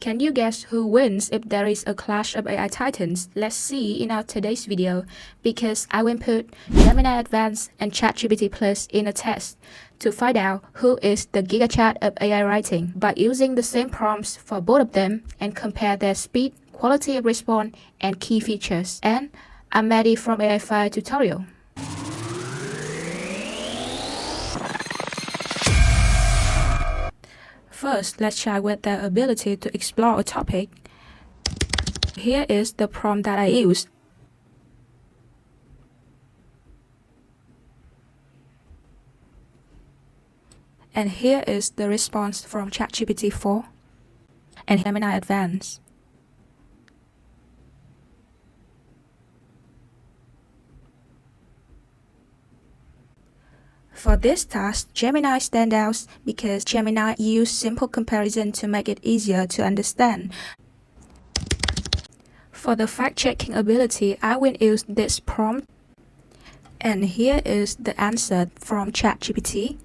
Can you guess who wins if there is a clash of AI titans? Let's see in our today's video, because I will put Gemini Advanced and ChatGPT Plus in a test to find out who is the gigachat of AI writing by using the same prompts for both of them and compare their speed, quality of response, and key features. And I'm Maddie from AI Fire Tutorial. First, let's check with their ability to explore a topic. Here is the prompt that I used. And here is the response from ChatGPT 4 and Gemini Advanced. For this task, Gemini stands out because Gemini used simple comparison to make it easier to understand. For the fact-checking ability, I will use this prompt. And here is the answer from ChatGPT.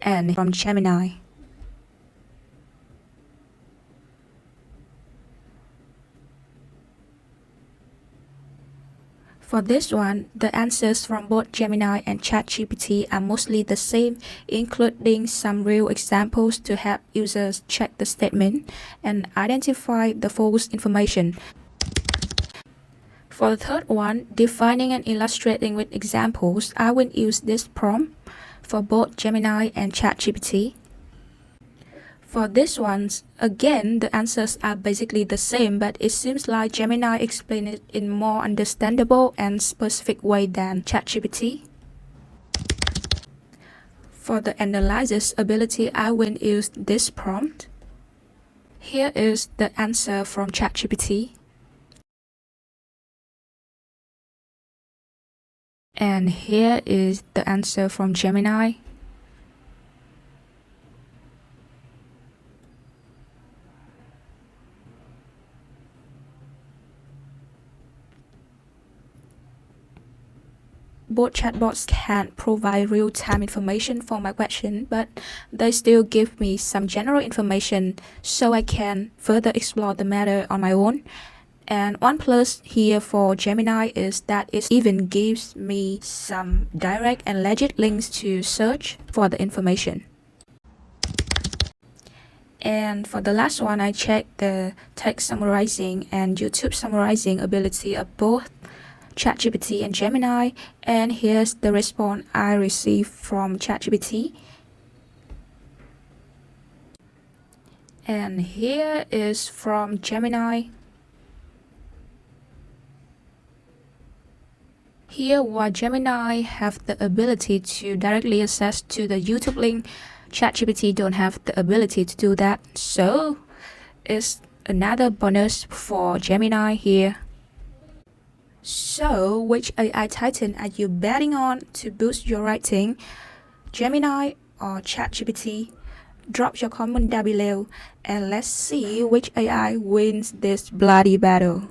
And from Gemini. For this one, the answers from both Gemini and ChatGPT are mostly the same, including some real examples to help users check the statement and identify the false information. For the third one, defining and illustrating with examples, I will use this prompt for both Gemini and ChatGPT. For this one, again, the answers are basically the same, but it seems like Gemini explained it in more understandable and specific way than ChatGPT. For the analysis ability, I will use this prompt. Here is the answer from ChatGPT. And here is the answer from Gemini. Both chatbots can't provide real-time information for my question, but they still give me some general information so I can further explore the matter on my own. And one plus here for Gemini is that it even gives me some direct and legit links to search for the information. And for the last one, I checked the text summarizing and YouTube summarizing ability of both ChatGPT and Gemini, and here's the response I received from ChatGPT. And here is from Gemini. Here, while Gemini have the ability to directly access to the YouTube link, ChatGPT don't have the ability to do that. So it's another bonus for Gemini here. So, which AI titan are you betting on to boost your writing? Gemini or ChatGPT? Drop your comment down below and let's see which AI wins this bloody battle.